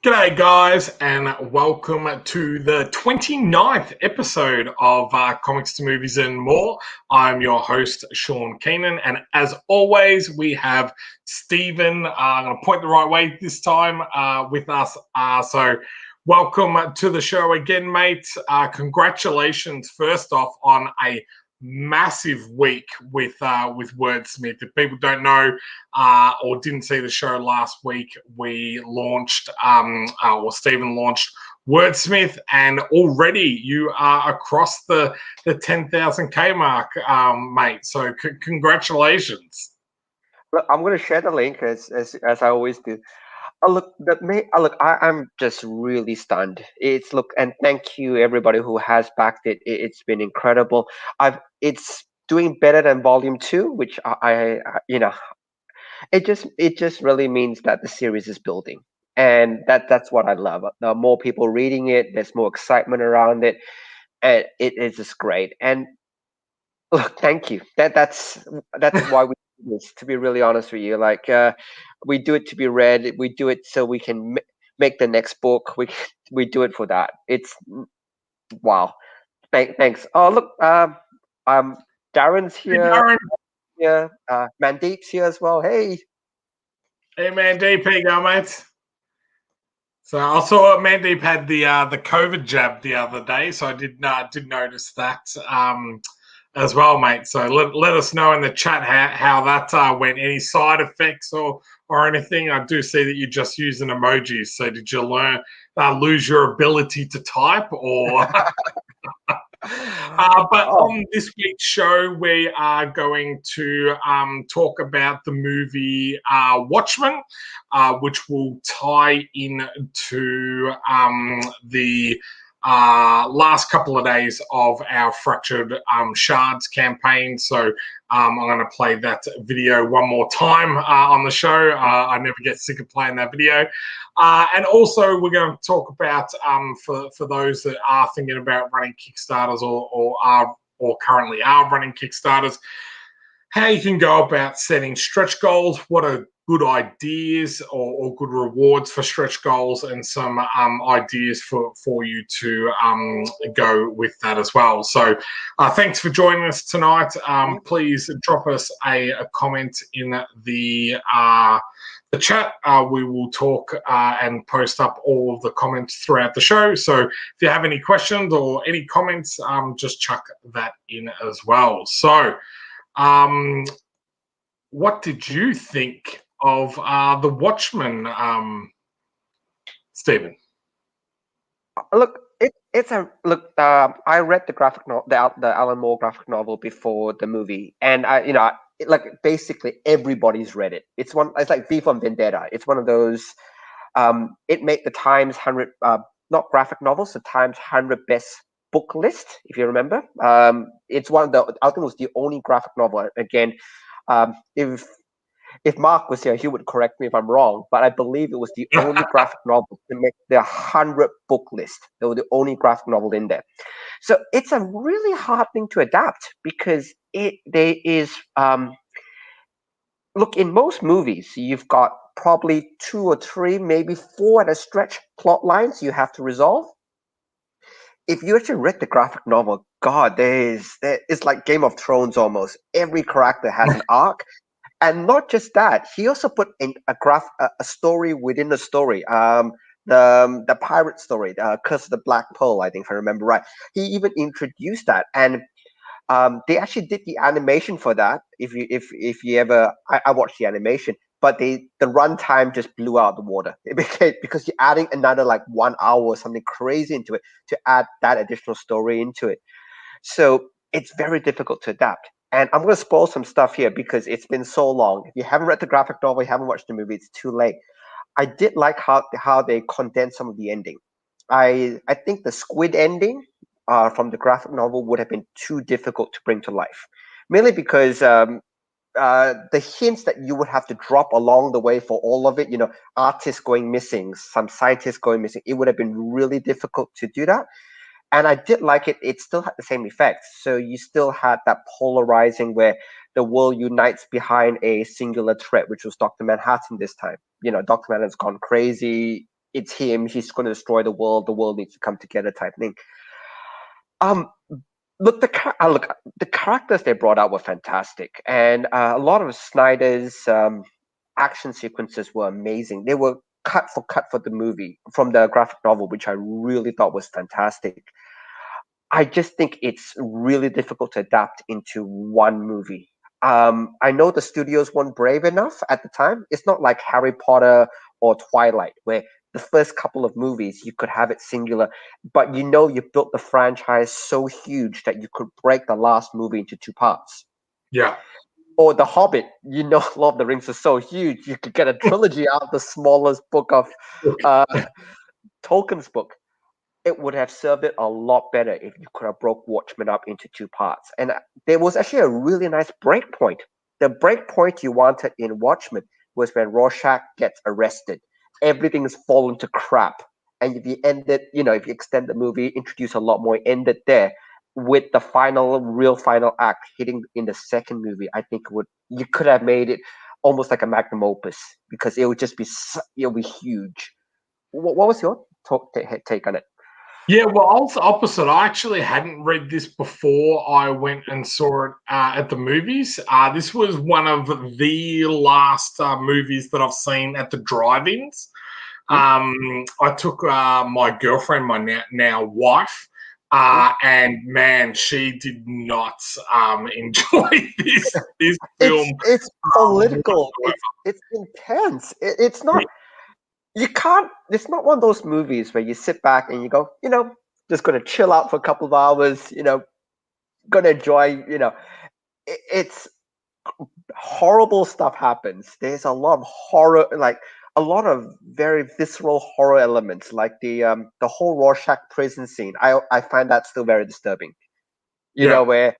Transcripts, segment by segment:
G'day guys, and welcome to the 29th episode of Comics to Movies and More. I'm your host, Sean Keenan, and as always, we have Stephen, I'm going to point the right way this time, with us. So welcome to the show again, mate. Congratulations, first off, on a massive week with Wordsmith. If people don't know or didn't see the show last week, we launched, or Stephen launched Wordsmith, and already you are across the 10,000K mark, mate. So congratulations. Look, I'm going to share the link as I always do. I'm just really stunned. And thank you everybody who has backed it. It's been incredible. It's doing better than Volume 2, which it just really means that the series is building, and that's what I love. The more people reading it, there's more excitement around it, and it is just great. And look, thank you. That's why we do this. To be really honest with you, we do it to be read. We do it so we can make the next book. We do it for that. It's wow. Thanks. Oh look, Darren's Hey, here. Darren. Yeah, Mandeep's here as well. Hey. Hey, man, DP, go, mate. So I saw Mandeep had the COVID jab the other day, so I did notice that as well, mate. So let us know in the chat how that went. Any side effects or anything? I do see that you're just using emojis. So did you lose your ability to type or? But on this week's show, we are going to talk about the movie Watchmen, which will tie into the last couple of days of our Fractured Shards campaign. So I'm going to play that video one more time on the show. I never get sick of playing that video. And also, we're going to talk about for those that are thinking about running Kickstarters or currently are running Kickstarters, how you can go about setting stretch goals, what are good ideas or good rewards for stretch goals, and some ideas for you to go with that as well. So thanks for joining us tonight. Please drop us a comment in the chat. We will talk and post up all of the comments throughout the show. So if you have any questions or any comments, just chuck that in as well. So what did you think of the Watchmen, Stephen? Look, I read the graphic novel, the Alan Moore graphic novel before the movie, and basically everybody's read it. It's like V for Vendetta. It's one of those. It made the Times 100, not graphic novels, the Times 100 best book list, if you remember. It's one of the. I think it was the only graphic novel. Again, if Mark was here, he would correct me if I'm wrong, but I believe it was the only graphic novel to make the 100 book list. They were the only graphic novel in there. So it's a really hard thing to adapt because there is look, in most movies, you've got probably 2 or 3, maybe 4 at a stretch plot lines you have to resolve. If you actually read the graphic novel, God, it's like Game of Thrones almost. Every character has an arc. And not just that, he also put in a story within the story. The pirate story, Curse of the Black Pearl, I think if I remember right. He even introduced that, and they actually did the animation for that. If you ever, I watched the animation, but the runtime just blew out the water. It became, because you're adding another like 1 hour or something crazy into it to add that additional story into it. So it's very difficult to adapt. And I'm going to spoil some stuff here because it's been so long. If you haven't read the graphic novel, you haven't watched the movie, it's too late. I did like how they condensed some of the ending. I think the squid ending from the graphic novel would have been too difficult to bring to life, mainly because the hints that you would have to drop along the way for all of it, artists going missing, some scientists going missing, it would have been really difficult to do that. And I did like it. It still had the same effect. So you still had that polarizing where the world unites behind a singular threat, which was Dr. Manhattan this time. Dr. Manhattan's gone crazy. it's him. He's going to destroy the world. The world needs to come together, type thing. Look, the characters they brought out were fantastic, and a lot of Snyder's action sequences were amazing. They were cut for the movie from the graphic novel, which I really thought was fantastic. I just think it's really difficult to adapt into one movie. I know the studios weren't brave enough at the time. It's not like Harry Potter or Twilight, where the first couple of movies you could have it singular, but you built the franchise so huge that you could break the last movie into two parts. Yeah. Or The Hobbit, Lord of the Rings is so huge, you could get a trilogy out of the smallest book of Tolkien's book. It would have served it a lot better if you could have broke Watchmen up into two parts. And there was actually a really nice break point. The break point you wanted in Watchmen was when Rorschach gets arrested. Everything is fallen to crap. And if you if you extend the movie, introduce a lot more, ended there with the real final act hitting in the second movie, I think you could have made it almost like a magnum opus, because it would just be huge. What was your take on it? Yeah, well, I was the opposite. I actually hadn't read this before I went and saw it at the movies. This was one of the last movies that I've seen at the drive-ins. I took my girlfriend, my now wife, and man, she did not enjoy this film. It's political. It's intense. It's not. You can't. It's not one of those movies where you sit back and you go, just gonna chill out for a couple of hours. Gonna enjoy. It's horrible stuff happens. There's a lot of horror, like a lot of very visceral horror elements, like the whole Rorschach prison scene. I find that still very disturbing. Where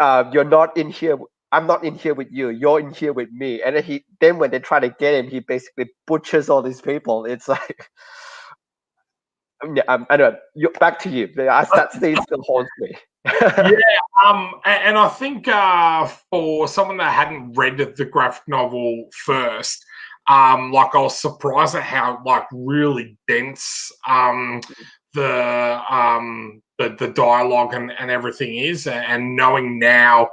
you're not in here. I'm not in here with you. You're in here with me. And then when they try to get him, he basically butchers all these people. It's like, I don't know. Back to you. That scene still haunts me. And I think for someone that hadn't read the graphic novel first, I was surprised at how really dense the dialogue and everything is, and knowing now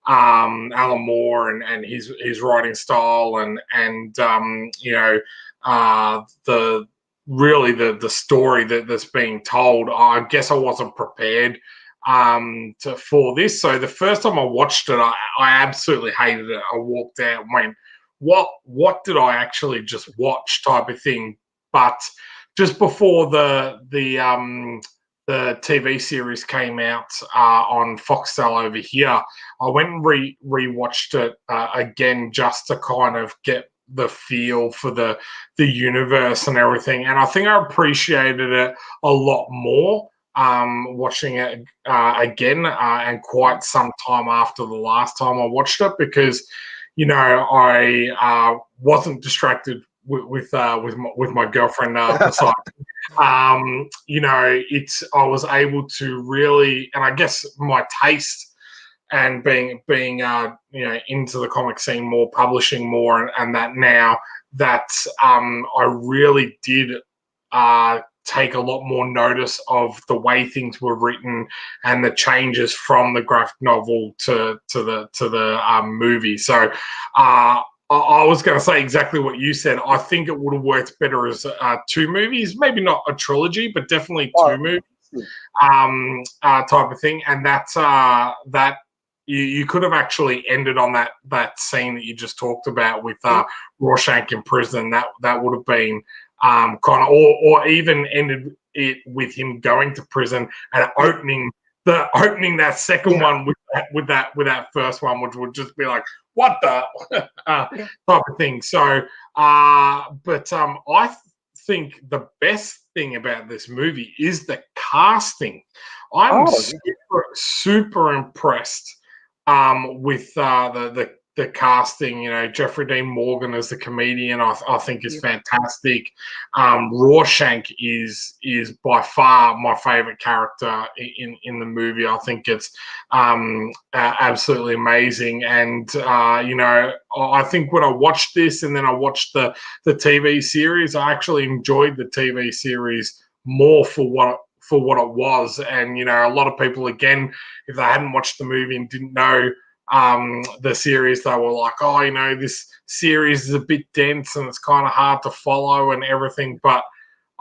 Alan Moore and his writing style and the story that's being told. I guess I wasn't prepared for this. So the first time I watched it, I absolutely hated it. I walked out and went, what did I actually just watch, type of thing. But just before the TV series came out on Foxtel over here, I went and rewatched it again just to kind of get the feel for the universe and everything. And I think I appreciated it a lot more watching it again and quite some time after the last time I watched it, because I wasn't distracted with my girlfriend beside I was able to really, and I guess my taste and being into the comic scene more, publishing more, and that now that I really did take a lot more notice of the way things were written and the changes from the graphic novel to the movie. So I was going to say exactly what you said. I think it would have worked better as two movies, maybe not a trilogy, but definitely two movies type of thing. And that's that you could have actually ended on that scene that you just talked about with Rorschach in prison. That would have been kind of, or even ended it with him going to prison and opening that second one with that first one, which would just be like, what the type of thing. So, but I think the best thing about this movie is the casting. I'm super impressed with the the casting. You know, Jeffrey Dean Morgan as the comedian, I think is fantastic. Rorschach is by far my favorite character in the movie. I think it's absolutely amazing. And you know, I think when I watched this and then I watched the TV series, I actually enjoyed the TV series more for what it was. And you know, a lot of people, again, if they hadn't watched the movie and didn't know the series, they were like, oh, you know, this series is a bit dense and it's kind of hard to follow and everything. But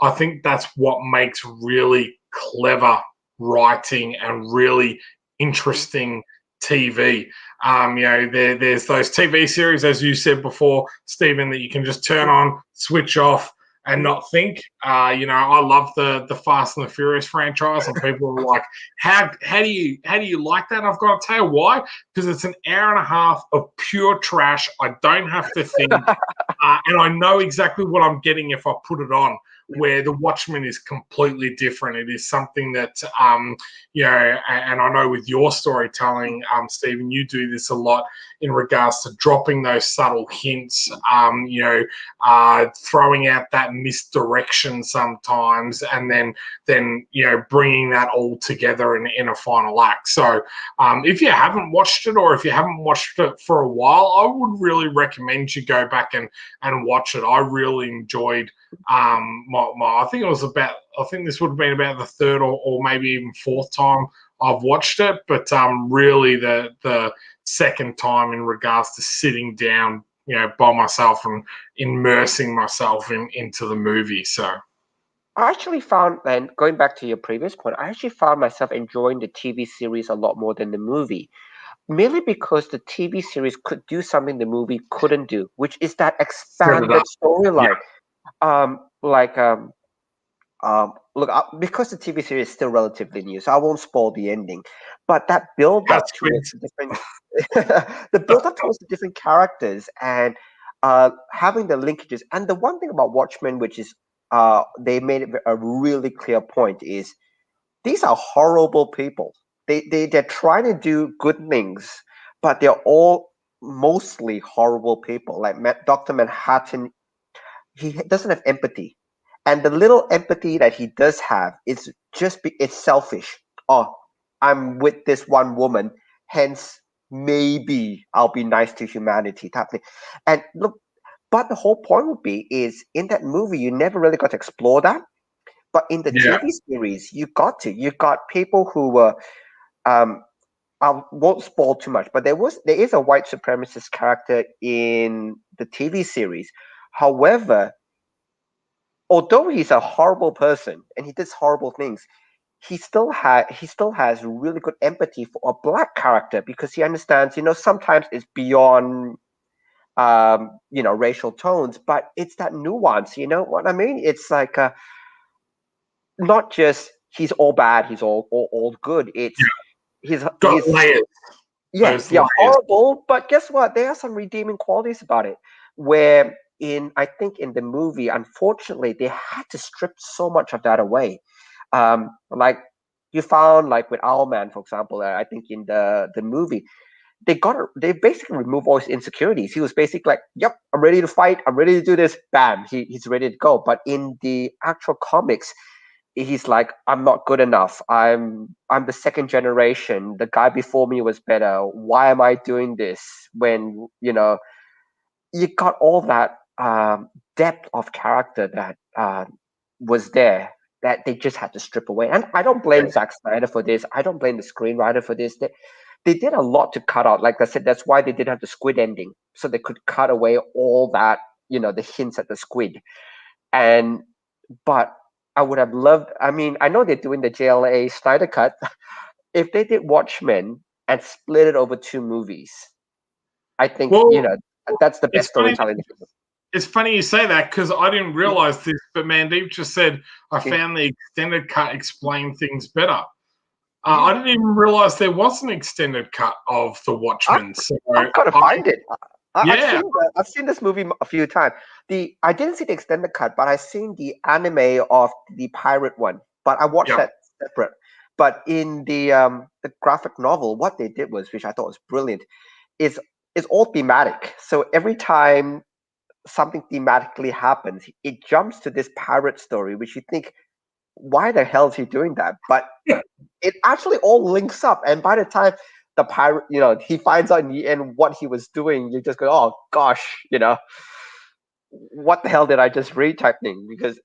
I think that's what makes really clever writing and really interesting TV. You know, there's those TV series, as you said before, Stephen, that you can just turn on, switch off, and not think. You know, I love the Fast and the Furious franchise, and people are like, how do you like that? And I've got to tell you why, because it's an hour and a half of pure trash. I don't have to think, and I know exactly what I'm getting if I put it on. Where the Watchmen is completely different. It is something that, you know, and I know with your storytelling, Stephen, you do this a lot in regards to dropping those subtle hints, you know, throwing out that misdirection sometimes, and then you know, bringing that all together in a final act. So if you haven't watched it, or if you haven't watched it for a while, I would really recommend you go back and watch it. I really enjoyed I think this would have been about the third or maybe even fourth time I've watched it, but really the second time in regards to sitting down, you know, by myself and immersing myself into the movie. So I actually found, and going back to your previous point, I actually found myself enjoying the TV series a lot more than the movie, merely because the TV series could do something the movie couldn't do, which is that expanded storyline. Like look, because the TV series is still relatively new, so I won't spoil the ending. But that build up towards the different, the build up towards the different characters and having the linkages. And the one thing about Watchmen, which is they made it a really clear point, is these are horrible people. They're trying to do good things, but they're all mostly horrible people. Like Dr. Manhattan, he doesn't have empathy, and the little empathy that he does have is it's selfish. Oh, I'm with this one woman, hence maybe I'll be nice to humanity type thing. And look, but the whole point would be is in that movie you never really got to explore that, but in the TV series you got people who were I won't spoil too much, but there is a white supremacist character in the TV series. However, although he's a horrible person and he does horrible things, he still has really good empathy for a black character because he understands, you know, sometimes it's beyond you know, racial tones, but it's that nuance, you know what I mean? It's like not just he's all bad, he's all good. It's he's layers. Yes, they're horrible, but guess what? There are some redeeming qualities about it. Where I think in the movie, unfortunately, they had to strip so much of that away. Like you found, like with Owlman, for example, I think in the movie, they basically removed all his insecurities. He was basically like, "Yep, I'm ready to fight. I'm ready to do this." Bam, he's ready to go. But in the actual comics, he's like, I'm not good enough. I'm the second generation. The guy before me was better. Why am I doing this? When, you know, you got all that depth of character that was there that they just had to strip away. And I don't blame Zack Snyder for this. I don't blame the screenwriter for this. They did a lot to cut out. Like I said, that's why they did have the squid ending, so they could cut away all that, you know, the hints at the squid. And but I would have loved. I mean, I know they're doing the JLA Snyder cut. If they did Watchmen and split it over two movies, I think, you know, that's the best storytelling. It's funny you say that because I didn't realize this, but Mandeep just said I found the extended cut explained things better. I didn't even realize there was an extended cut of the Watchmen. I've got to find it. Yeah. I've seen this movie a few times. I didn't see the extended cut, but I've seen the anime of the pirate one. But I watched that separate. But in the graphic novel, what they did was, which I thought was brilliant, is it's all thematic. So every time something thematically happens, it jumps to this pirate story, which you think, why the hell is he doing that? But it actually all links up. And by the time the pirate, he finds out in the end what he was doing, you just go, oh gosh, what the hell did I just read type thing? Because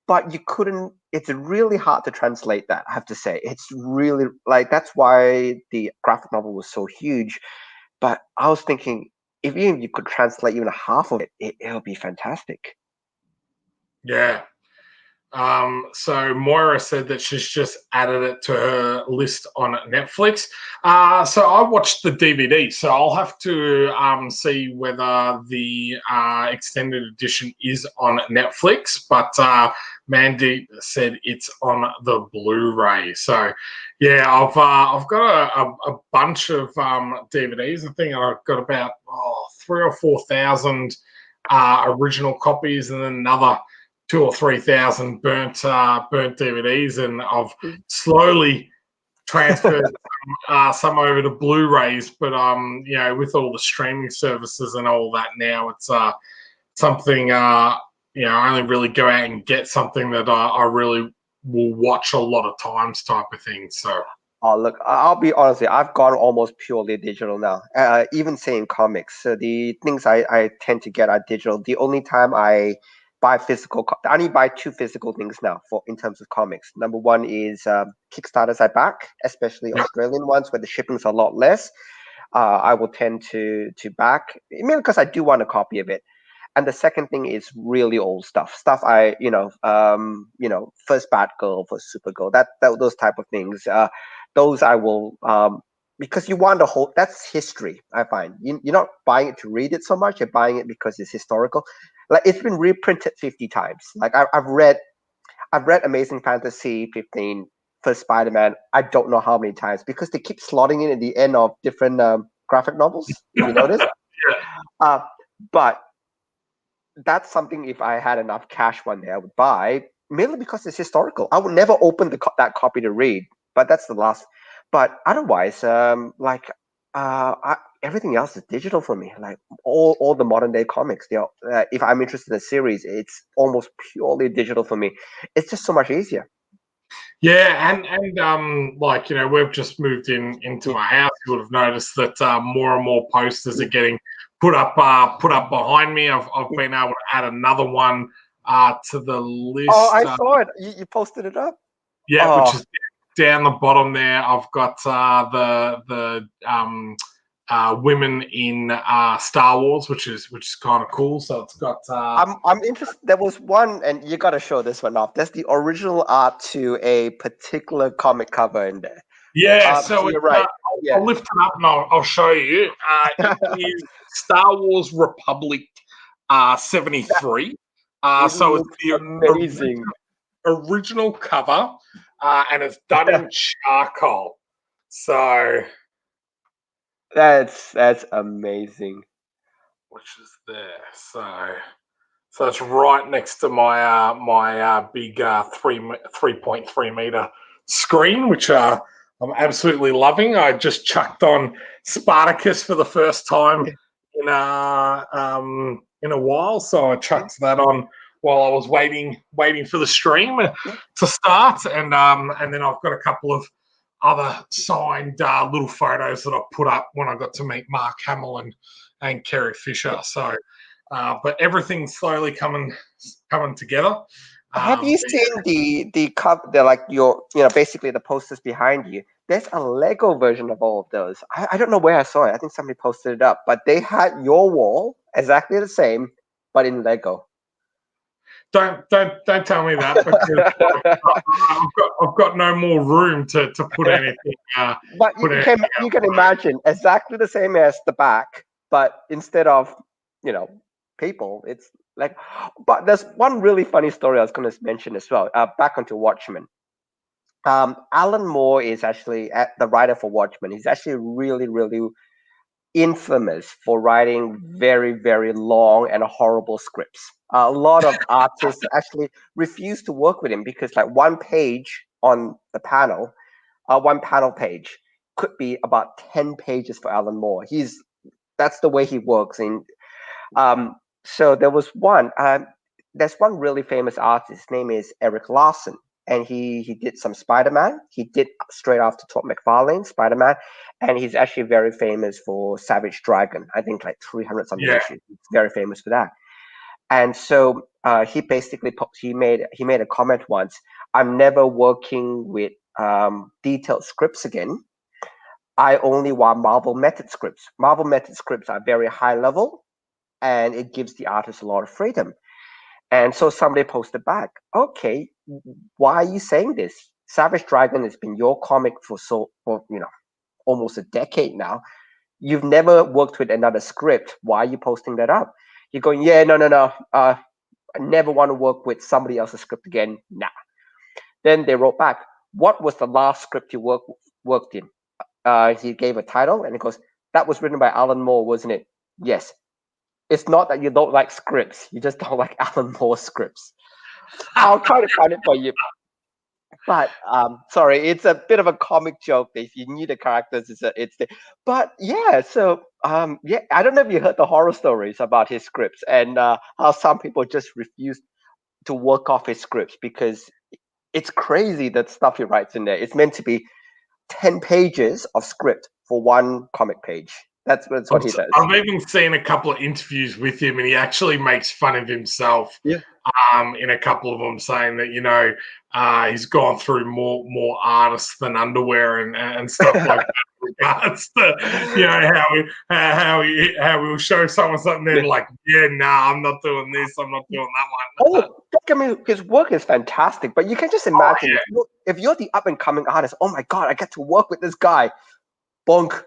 but you couldn't, it's really hard to translate that, I have to say. It's really, like, that's why the graphic novel was so huge. But I was thinking, if even you could translate even half of it'll be fantastic. Yeah. So Moira said that she's just added it to her list on Netflix. So I watched the DVD, so I'll have to see whether the extended edition is on Netflix. But Mandy said it's on the Blu-ray. So yeah, I've got a bunch of DVDs. I think I've got about 3,000 or 4,000 original copies, and then another 2,000 or 3,000 burnt DVDs, and I've slowly transferred some over to Blu-rays. But with all the streaming services and all that now, it's something I only really go out and get something that I really will watch a lot of times, type of thing. So. Oh, look, I'll be honest, I've gone almost purely digital now. Even saying comics, so the things I tend to get are digital. The only time I buy physical, I only buy two physical things now in terms of comics. Number one is Kickstarters I back, especially Australian ones where the shipping's a lot less. I will tend to back, mainly because I do want a copy of it. And the second thing is really old stuff I first Batgirl, first Supergirl, that those type of things. Those I will, because you want the whole, that's history. I find you're not buying it to read it so much, you're buying it because it's historical. Like, it's been reprinted 50 times. Like, I've read Amazing Fantasy 15, first Spider-Man, I don't know how many times, because they keep slotting in at the end of different graphic novels. You notice? But that's something, if I had enough cash one day, I would buy, mainly because it's historical. I would never open that copy to read, but that's the last. But otherwise, everything else is digital for me. Like, all the modern day comics, if I'm interested in a series, it's almost purely digital for me. It's just so much easier. Yeah, and we've just moved into my house. You would have noticed that more and more posters are getting put up behind me. I've been able to add another one to the list. Oh, I saw it. You posted it up. Yeah, which is down the bottom there. I've got the women in Star Wars, which is kind of cool. So it's got. I'm interested. There was one, and you got to show this one off. There's the original art to a particular comic cover in there. Yeah, so you're right. I'll lift it up and I'll show you. It is Star Wars Republic 73. So it's the amazing original cover, and it's done in charcoal. So that's amazing. Which is there. So it's right next to my big 3.3 meter screen, which I'm absolutely loving. I just chucked on Spartacus for the first time in a while, so I chucked that on while I was waiting for the stream to start, and then I've got a couple of other signed little photos that I put up when I got to meet Mark Hamill and Carrie Fisher. So. But everything's slowly coming together. Have you seen the cover? They're like basically the posters behind you. There's a Lego version of all of those. I don't know where I saw it. I think somebody posted it up, but they had your wall exactly the same, but in Lego. Don't tell me that, because I've got no more room to put anything. But you can imagine exactly the same as the back, but instead of people, it's like. But there's one really funny story I was going to mention as well. Back onto Watchmen. Alan Moore is actually the writer for Watchmen. He's actually really, really infamous for writing very, very long and horrible scripts. A lot of artists actually refuse to work with him because, like, one page on the panel, one panel page could be about 10 pages for Alan Moore. He's that's the way he works. And so there was one. There's one really famous artist. His name is Eric Larson, and he did some Spider-Man. He did straight after Todd McFarlane Spider-Man, and he's actually very famous for Savage Dragon. I think like 300 something Yeah. issues. He's very famous for that. And so he basically he made a comment once. I'm never working with detailed scripts again. I only want Marvel method scripts. Marvel method scripts are very high level, and it gives the artist a lot of freedom. And so somebody posted back, okay, why are you saying this? Savage Dragon has been your comic for almost a decade now. You've never worked with another script. Why are you posting that up? You're going, yeah, no. I never want to work with somebody else's script again. Nah. Then they wrote back, what was the last script you worked in? He gave a title, and he goes, that was written by Alan Moore, wasn't it? Yes. It's not that you don't like scripts. You just don't like Alan Moore scripts. I'll try to find it for you. But sorry, it's a bit of a comic joke. If you knew the characters, but yeah. So yeah, I don't know if you heard the horror stories about his scripts and how some people just refuse to work off his scripts because it's crazy that stuff he writes in there. It's meant to be 10 pages of script for one comic page. That's what he does. I've even seen a couple of interviews with him, and he actually makes fun of himself. Yeah. In a couple of them, saying that he's gone through more artists than underwear and stuff like that. Regards to how he will show someone something, then like, yeah, nah, I'm not doing this, I'm not doing that one. I mean, his work is fantastic, but you can just imagine if you're the up and coming artist. Oh my god, I get to work with this guy. Bonk.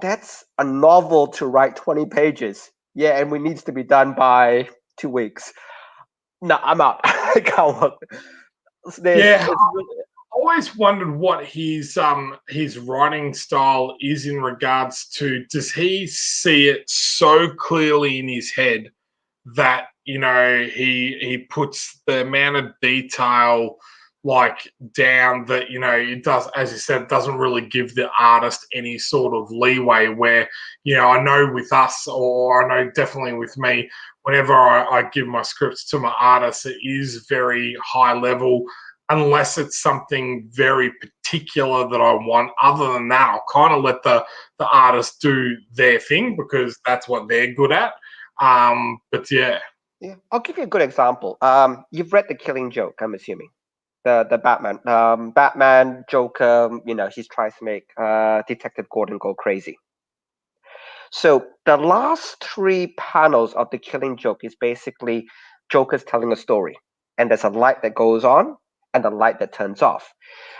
That's a novel to write 20 pages. Yeah, and it needs to be done by 2 weeks. No, I'm out. I can't work. I always wondered what his writing style is in regards to, does he see it so clearly in his head that he puts the amount of detail like down that it does, as you said, doesn't really give the artist any sort of leeway where I know with us, or I know definitely with me, whenever I give my scripts to my artists, it is very high level unless it's something very particular that I want. Other than that, I'll kind of let the artist do their thing because that's what they're good at. But yeah, I'll give you a good example. You've read The Killing Joke, I'm assuming. The Batman Joker, he's trying to make Detective Gordon go crazy. So the last 3 panels of The Killing Joke is basically Joker's telling a story, and there's a light that goes on and a light that turns off.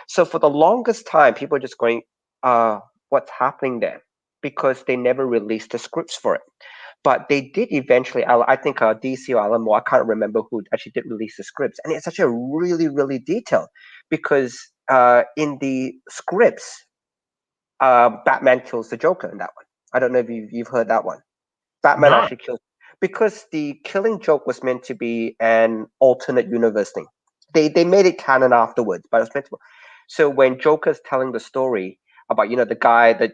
So for the longest time, people are just going, what's happening there? Because they never released the scripts for it. But they did eventually, I think DC or Alan Moore, I can't remember who actually did release the scripts. And it's such a really, really detailed because in the scripts, Batman kills the Joker in that one. I don't know if you've heard that one. Batman actually kills, because the Killing Joke was meant to be an alternate universe thing. They made it canon afterwards, but it was meant to. So when Joker's telling the story about the guy that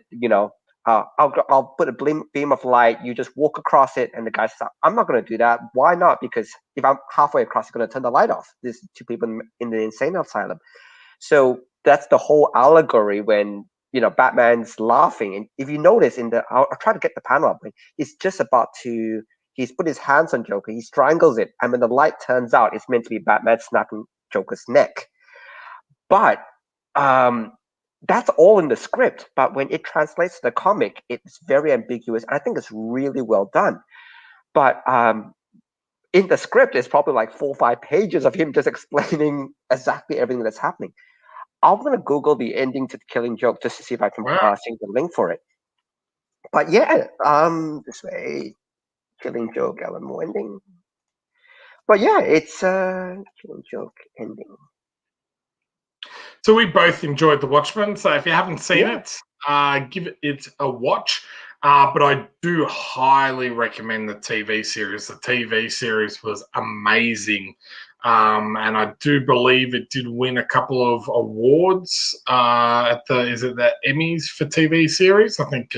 I'll put a beam of light. You just walk across it, and the guy says, "I'm not going to do that. Why not? Because if I'm halfway across, you're going to turn the light off." There's 2 people in the insane asylum. So that's the whole allegory when Batman's laughing, and if you notice I'll try to get the panel up. He's just about to. He's put his hands on Joker. He strangles it, and when the light turns out, it's meant to be Batman snapping Joker's neck. But that's all in the script, but when it translates to the comic, it's very ambiguous. I think it's really well done. But in the script, it's probably like 4 or 5 pages of him just explaining exactly everything that's happening. I'm going to Google the ending to The Killing Joke just to see if I can see the link for it. But yeah, this way, Killing Joke, Alan Moore ending. But yeah, it's Killing Joke ending. So we both enjoyed The Watchmen. So if you haven't seen it, give it a watch. But I do highly recommend the TV series. The TV series was amazing. And I do believe it did win a couple of awards at the Emmys for TV series. I think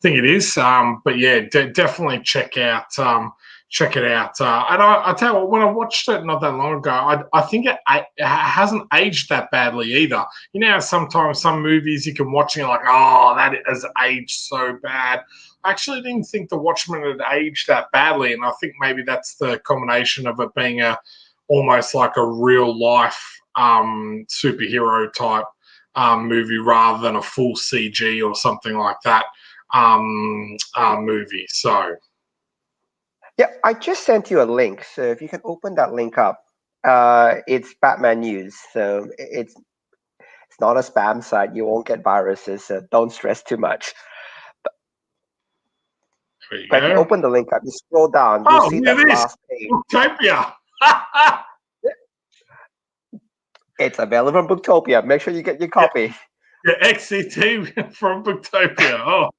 think it is. But yeah, definitely check it out. And I tell you what, when I watched it not that long ago, I think it hasn't aged that badly either. You know, sometimes some movies you can watch and you're like, oh, that has aged so bad. I actually didn't think The Watchmen had aged that badly, and I think maybe that's the combination of it being almost like a real life superhero type movie rather than a full CG or something like that movie. So Yeah, I just sent you a link, so if you can open that link up, it's Batman News, so it's not a spam site. You won't get viruses, so don't stress too much. there you But if you go. open the link up, you scroll down, you'll Oh, see look that at this. last page. Booktopia. It's available on Booktopia. Make sure you get your copy. Yeah, XCT from Booktopia. Oh,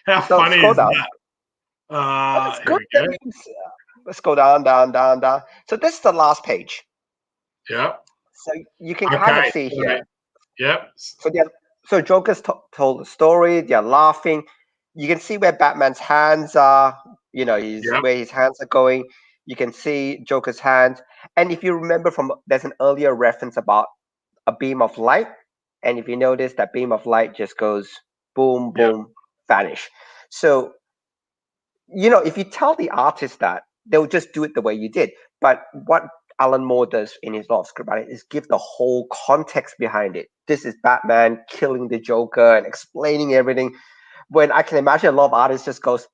how So funny scroll is down. that? That's Here good. we go. Let's go down, down, down, down. So this is the last page. Yep. So you can kind of Okay. see here. Yep. So Joker's told the story. They're laughing. You can see where Batman's hands are. You know, where his hands are going. You can see Joker's hands. And if you remember there's an earlier reference about a beam of light. And if you notice, that beam of light just goes boom, boom, vanish. So, you know, if you tell the artist that, they'll just do it the way you did. But what Alan Moore does in his lot of script writing is give the whole context behind it. This is Batman killing the Joker and explaining everything. When I can imagine a lot of artists just goes,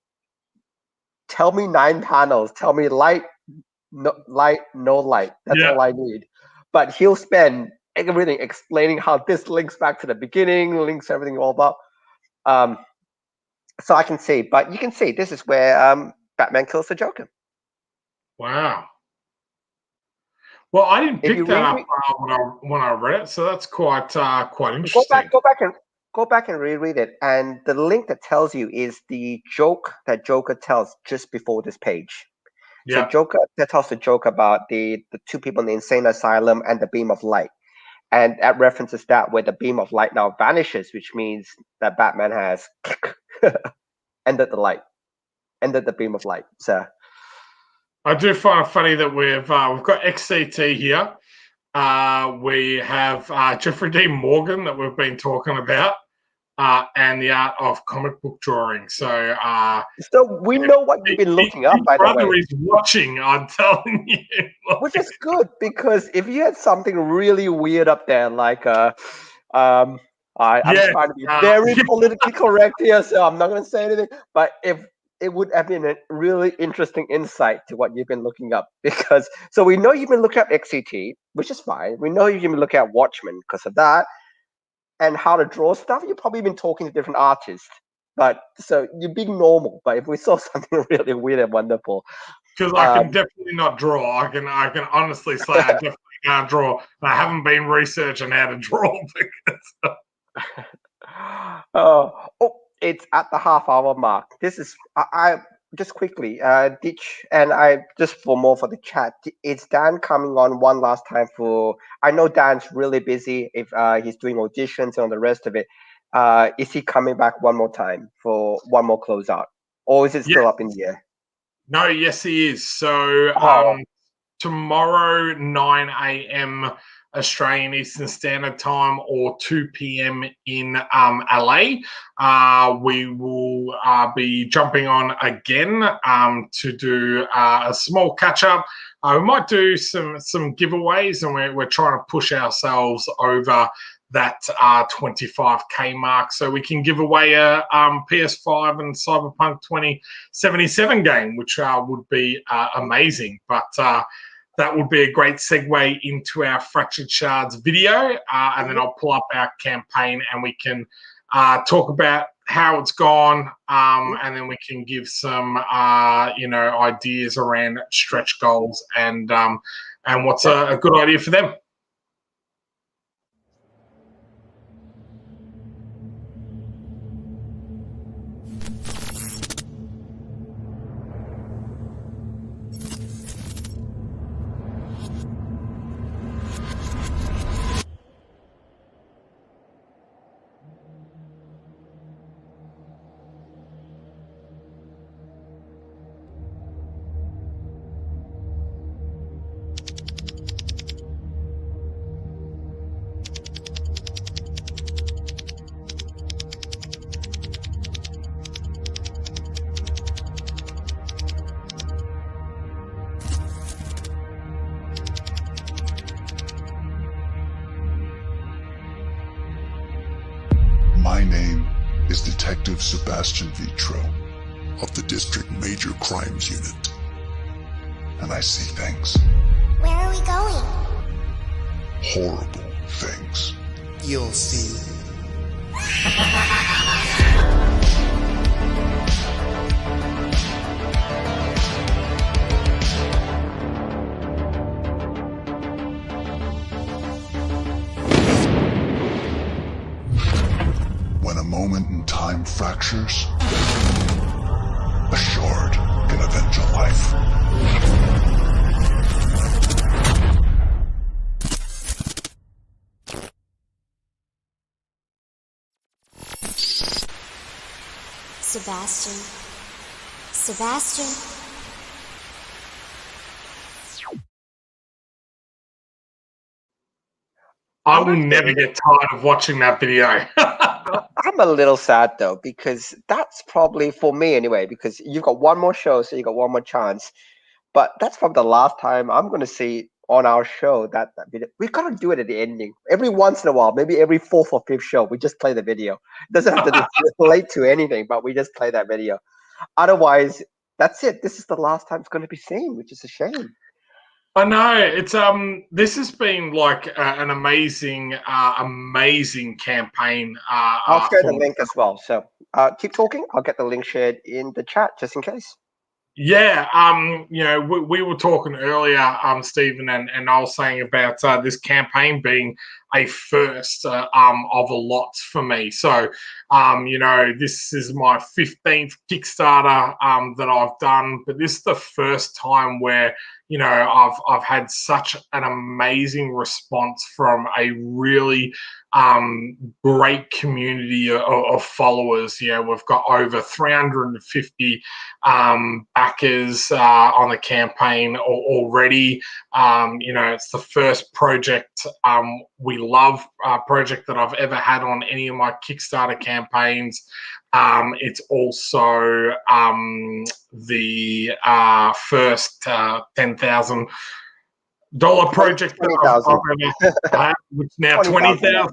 tell me 9 panels, tell me light, no light. That's all I need. But he'll spend everything explaining how this links back to the beginning, links everything all up. So I can see, but you can see this is where Batman kills the Joker. Wow. Well, I didn't If pick you that up when I read it, so that's quite interesting. Go back and reread it, and the link that tells you is the joke that Joker tells just before this page. Yeah. So Joker that tells the joke about the 2 people in the insane asylum and the beam of light, and that references that where the beam of light now vanishes, which means that Batman has ended the beam of light. So I do find it funny that we've got XCT here. We have Jeffery Dean Morgan that we've been talking about, and the art of comic book drawing. So we know what you've been looking up, by the way. Brother is watching, I'm telling you. Which is good, because if you had something really weird up there, like I'm trying to be very politically correct here, so I'm not going to say anything. But if it would have been a really interesting insight to what you've been looking up, because so we know you've been looking up XCT, which is fine. We know you've been looking at Watchmen because of that, and how to draw stuff. You've probably been talking to different artists, but so you're being normal. But if we saw something really weird and wonderful, because I can definitely not draw. I can honestly say I definitely can't draw. I haven't been researching how to draw because. It's at the half-hour mark. This is I just quickly Ditch, and I just for the chat. Is Dan coming on one last time for? I know Dan's really busy if he's doing auditions and all the rest of it. Is he coming back one more time for one more closeout, or is it still up in the air? No, yes, he is. So tomorrow, 9 a.m. Australian Eastern Standard Time or 2 p.m. in LA, we will be jumping on again to do a small catch-up. We might do some giveaways, and we're trying to push ourselves over that 25k mark, so we can give away a PS5 and Cyberpunk 2077 game, which would be amazing. But that would be a great segue into our Fractured Shards video, and then I'll pull up our campaign and we can talk about how it's gone, and then we can give some ideas around stretch goals and what's a good idea for them. Detective Sebastian Vitro of the District Major Crimes Unit. And I see things. Where are we going? Horrible things. You'll see. When a moment in time fractures, a shard can avenge a life. Sebastian. Sebastian. I will never get tired of watching that video. I'm a little sad though, because that's probably, for me anyway, because you've got one more show, so you got one more chance. But that's probably the last time I'm going to see on our show that video. We've got to do it at the ending. Every once in a while, maybe every fourth or fifth show, we just play the video. It doesn't have to relate to anything, but we just play that video. Otherwise, that's it. This is the last time it's going to be seen, which is a shame. I know it's this has been like an amazing campaign. I'll share the link as well. So keep talking. I'll get the link shared in the chat just in case. Yeah, you know, we were talking earlier, Stephen, and I was saying about this campaign being a first of a lot for me. So, you know, this is my 15th Kickstarter that I've done, but this is the first time where, you know, I've had such an amazing response from a really great community of followers. You know, we've got over 350 backers on the campaign already. You know, it's the first project we love project that I've ever had on any of my Kickstarter campaigns. It's also the first $10,000 project that I've had, which now 20,000.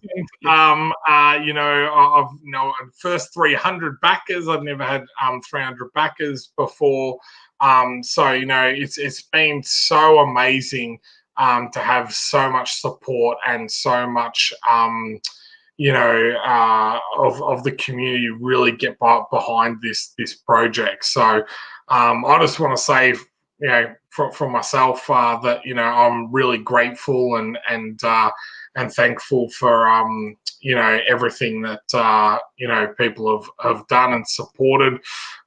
You know, I've first 300 backers. I've never had 300 backers before. So you know, it's been so amazing to have so much support and so much you know, of the community really get behind this project. So I just want to say, you know, for myself, that, you know, I'm really grateful and thankful for you know, everything that you know, people have done and supported.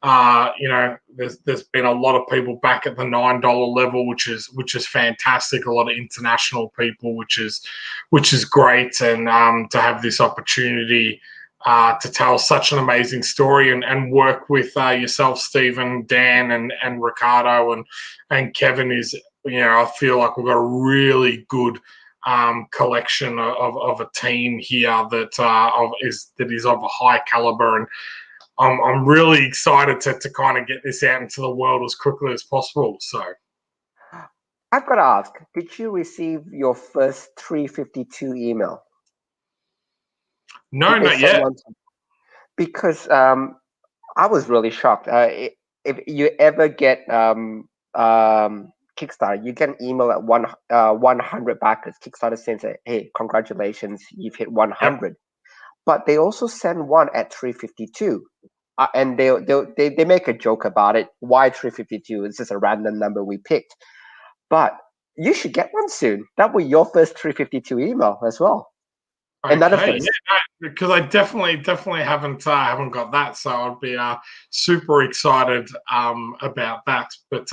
You know, there's been a lot of people back at the $9 level, which is fantastic. A lot of international people, which is great, and to have this opportunity to tell such an amazing story and work with yourself, Stephen, Dan, and Ricardo and Kevin is, you know, I feel like we've got a really good collection of a team here that is of a high caliber, and I'm really excited to kind of get this out into the world as quickly as possible. So I've got to ask, did you receive your first 352 email? No, not yet. Because I was really shocked. If you ever get Kickstarter, you get an email at 100 backers. Kickstarter sends a, hey, congratulations, you've hit 100. Yep. But they also send one at 352. And they make a joke about it. Why 352? It's just a random number we picked. But you should get one soon. That will be your first 352 email as well. Okay, yeah, no, because I definitely haven't got that, so I'd be super excited about that. But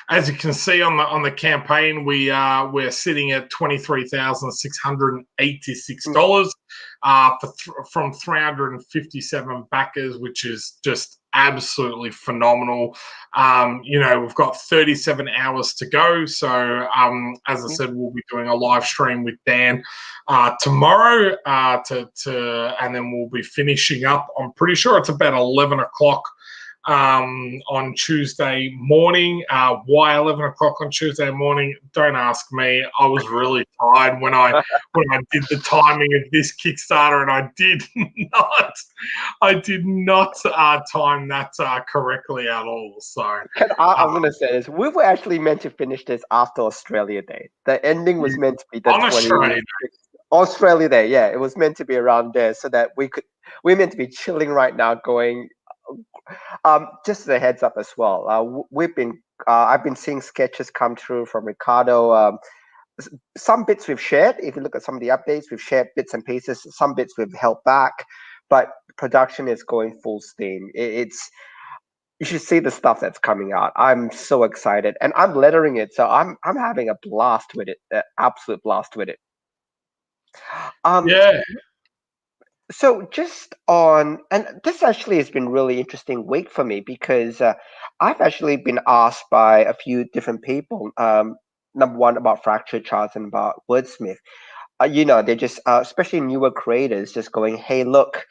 as you can see on the campaign, we're sitting at $23,686 from 357 backers, which is just absolutely phenomenal. You know, we've got 37 hours to go, so as I said, we'll be doing a live stream with Dan tomorrow and then we'll be finishing up. I'm pretty sure it's about 11 o'clock on Tuesday morning. Why 11 o'clock on Tuesday morning? Don't ask me. I was really tired when I did the timing of this Kickstarter, and I did not time that correctly at all. So I'm going to say this. We were actually meant to finish this after Australia Day. The ending was meant to be the on Australia Australia Day, yeah. It was meant to be around there so that we're meant to be chilling right now going. Just a heads up as well. I've been seeing sketches come through from Ricardo. Some bits we've shared. If you look at some of the updates, we've shared bits and pieces. Some bits we've held back, but production is going full steam. You should see the stuff that's coming out. I'm so excited, and I'm lettering it, so I'm having a blast with it, an absolute blast with it. Yeah. So just on, and this actually has been really interesting week for me because I've actually been asked by a few different people. Number one about Fractured Shards and about Wordsmith. They're just, especially newer creators, just going, "Hey, look,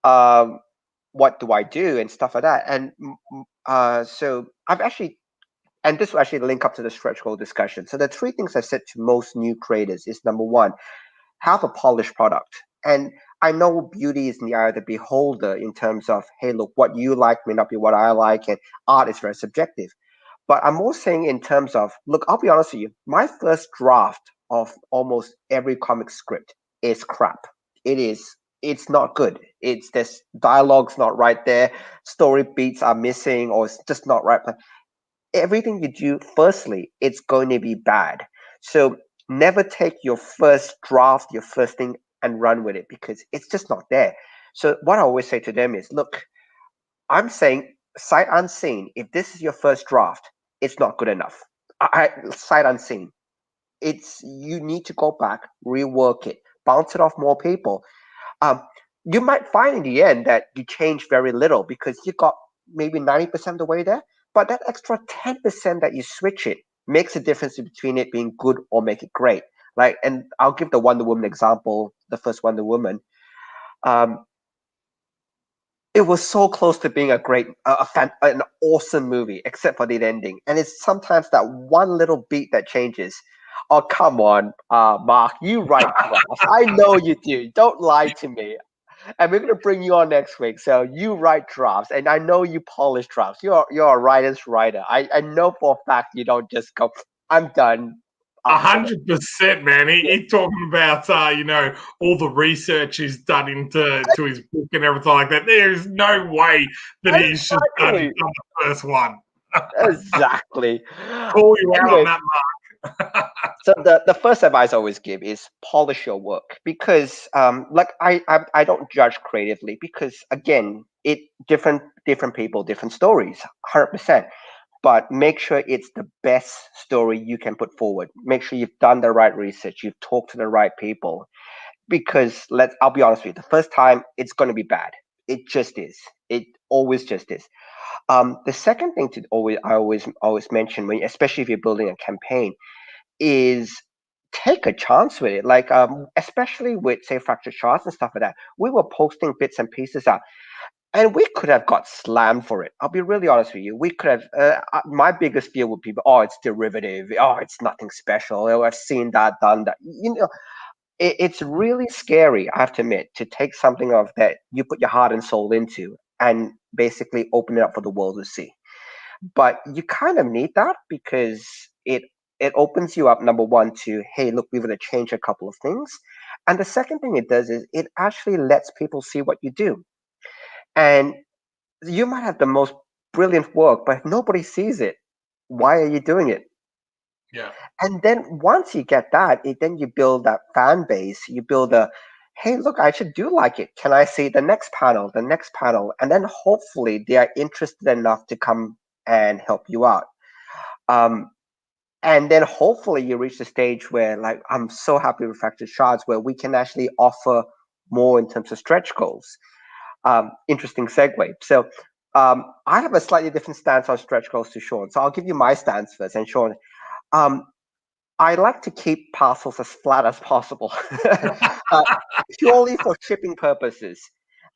what do I do?" and stuff like that. And so I've actually, and this will actually link up to the stretch goal discussion. So the three things I've said to most new creators is number one, have a polished product. And I know beauty is in the eye of the beholder in terms of, hey, look, what you like may not be what I like, and art is very subjective. But I'm more saying in terms of, look, I'll be honest with you, my first draft of almost every comic script is crap. It's not good. It's this dialogue's not right there, story beats are missing, or it's just not right. But everything you do, firstly, it's going to be bad. So never take your first draft, your first thing, and run with it because it's just not there. So what I always say to them is, look, I'm saying sight unseen. If this is your first draft, it's not good enough. Sight unseen. You need to go back, rework it, bounce it off more people. You might find in the end that you change very little because you got maybe 90% of the way there, but that extra 10% that you switch it makes a difference between it being good or make it great. Like, and I'll give the Wonder Woman example, the first Wonder Woman. It was so close to being an awesome movie, except for the ending. And it's sometimes that one little beat that changes. Oh, come on, Mark, you write drafts. I know you do. Don't lie to me. And we're gonna bring you on next week. So you write drafts, and I know you polish drafts. You're a writer's writer. I know for a fact you don't just go, "I'm done." 100%, man. He talking about all the research he's done into his book and everything like that. There's no way that he's just done the first one. Exactly. Call you out on that, Mark. So the first advice I always give is polish your work because I don't judge creatively because again different people, different stories, 100%. But make sure it's the best story you can put forward. Make sure you've done the right research, you've talked to the right people. Because I'll be honest with you, the first time it's going to be bad. It just is. It always just is. The second thing I always mention, especially if you're building a campaign, is take a chance with it. Like especially with say Fractured Shards and stuff like that, we were posting bits and pieces out. And we could have got slammed for it. I'll be really honest with you. We could have. My biggest fear would be, oh, it's derivative. Oh, it's nothing special. Oh, I've seen that, done that. It's really scary. I have to admit, to take something of that you put your heart and soul into and basically open it up for the world to see. But you kind of need that because it opens you up. Number one, to hey, look, we're going to change a couple of things, and the second thing it does is it actually lets people see what you do. And you might have the most brilliant work, but if nobody sees it, why are you doing it? Yeah. And then once you get that, then you build that fan base. You build hey, look, I should do like it. Can I see the next panel, And then hopefully they are interested enough to come and help you out. And then hopefully you reach the stage where, like, I'm so happy with Fractured Shards, where we can actually offer more in terms of stretch goals. Interesting segue. So I have a slightly different stance on stretch goals to Sean. So I'll give you my stance first. And Sean, I like to keep parcels as flat as possible, purely for shipping purposes.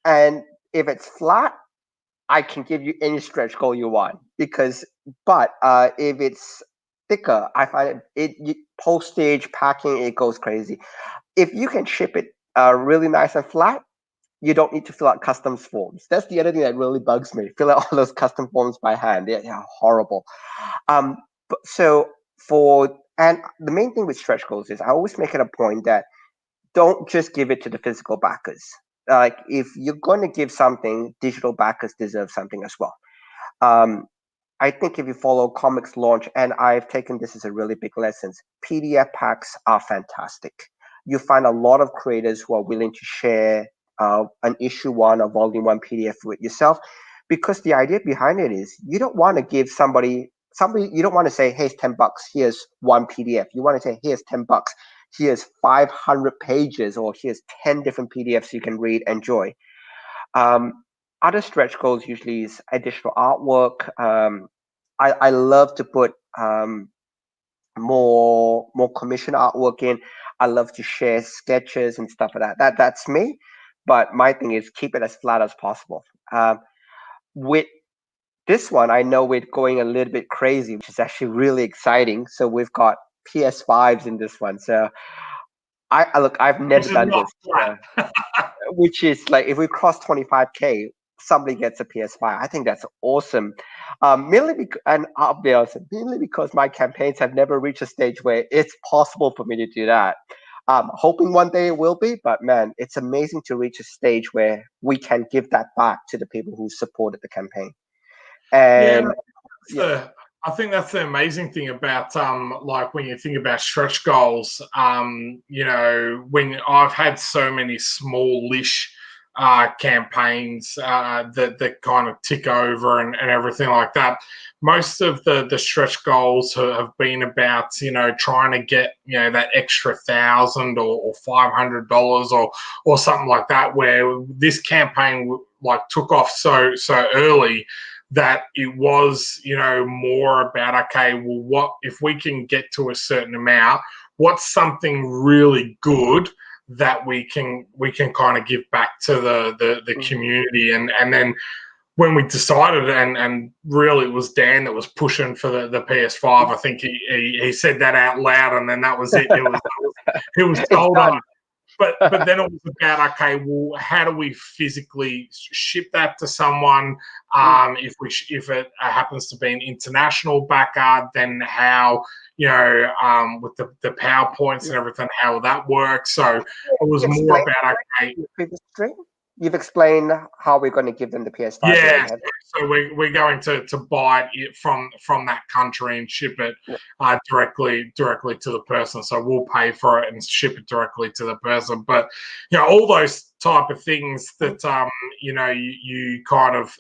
And if it's flat, I can give you any stretch goal you want but if it's thicker, I find postage, packing, it goes crazy. If you can ship it really nice and flat, you don't need to fill out customs forms. That's the other thing that really bugs me. Fill out all those custom forms by hand. They're horrible. So and the main thing with stretch goals is I always make it a point that don't just give it to the physical backers. Like if you're going to give something, digital backers deserve something as well. I think if you follow Comics Launch, and I've taken this as a really big lesson, PDF packs are fantastic. You find a lot of creators who are willing to share an issue 1 or volume 1 PDF with yourself, because the idea behind it is you don't want to give somebody, you don't want to say, hey, it's $10, here's 1 PDF. You want to say, here's $10, here's 500 pages, or here's 10 different PDFs you can read, enjoy. Other stretch goals usually is additional artwork. I love to put more commission artwork in. I love to share sketches and stuff like that. That's me. But my thing is keep it as flat as possible. With this one, I know we're going a little bit crazy, which is actually really exciting. So we've got PS5s in this one. So I've never done this. Which is like if we cross 25K, somebody gets a PS5. I think that's awesome. Mainly because my campaigns have never reached a stage where it's possible for me to do that. Hoping one day it will be, but man, it's amazing to reach a stage where we can give that back to the people who supported the campaign. And I think that's the amazing thing about like when you think about stretch goals, you know, when I've had so many smallish campaigns that kind of tick over and everything like that. Most of the stretch goals have been about, you know, trying to get, you know, that extra $1,000 or $500 or something like that, where this campaign like took off so early that it was, you know, more about, okay, well, what if we can get to a certain amount, what's something really good that we can kind of give back to the community. And then when we decided, and really it was Dan that was pushing for the PS5. I think he said that out loud, and then that was it. It was told on. But then it was about, okay, well, how do we physically ship that to someone? If it happens to be an international backer, then how, you know, with the PowerPoints and everything, how will that work? So it was more about, okay. You've explained how we're going to give them the PS5. Yeah, so we're going to buy it from that country and ship it directly to the person. So we'll pay for it and ship it directly to the person. But you know, all those type of things that you know, you kind of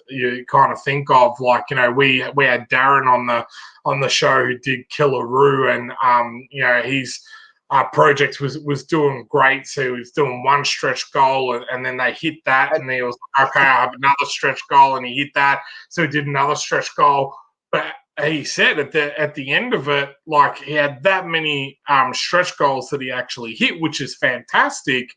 think of, like, you know, we had Darren on the show who did Killaroo, and you know, he's project was doing great. So he was doing one stretch goal, and then they hit that, and he was like, okay, I have another stretch goal, and he hit that. So he did another stretch goal. But he said at the end of it, like, he had that many stretch goals that he actually hit, which is fantastic.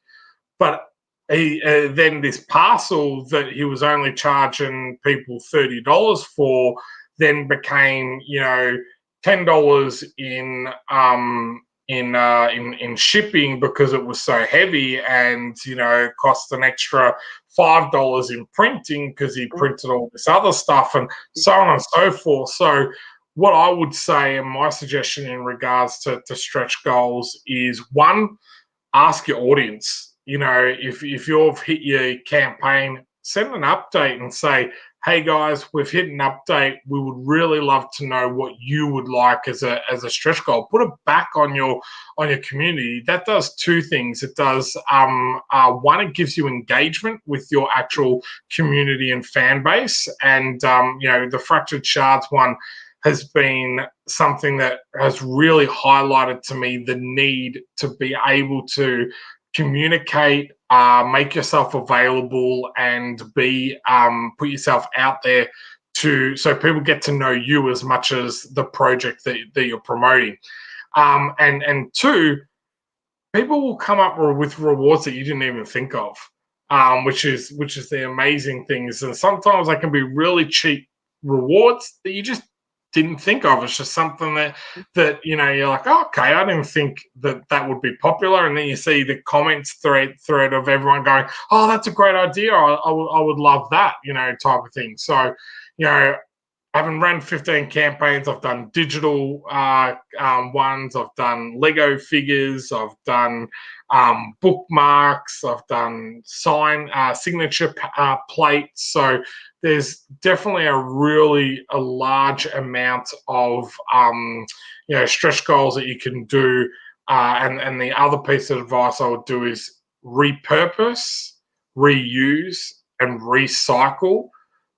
But he then this parcel that he was only charging people $30 for then became, you know, $10 in shipping because it was so heavy, and, you know, it cost an extra $5 in printing because he printed all this other stuff, and so on and so forth. So what I would say, and my suggestion in regards to stretch goals, is one, ask your audience. You know, if you've hit your campaign, send an update and say, hey guys, we've hit an update. We would really love to know what you would like as a stretch goal. Put it back on your community. That does two things. It does one, it gives you engagement with your actual community and fan base. And you know, the Fractured Shards one has been something that has really highlighted to me the need to be able to communicate, make yourself available, and be put yourself out there so people get to know you as much as the project that you're promoting. And two, people will come up with rewards that you didn't even think of. which is the amazing things. And sometimes they can be really cheap rewards that you just didn't think of. It's just something that you're like, oh, okay, I didn't think that would be popular, and then you see the comments thread of everyone going, oh, that's a great idea. I would love that, type of thing. So, I haven't run 15 campaigns. I've done digital ones. I've done Lego figures. I've done bookmarks. I've done signature plates. So there's definitely a large amount of stretch goals that you can do. And the other piece of advice I would do is repurpose, reuse, and recycle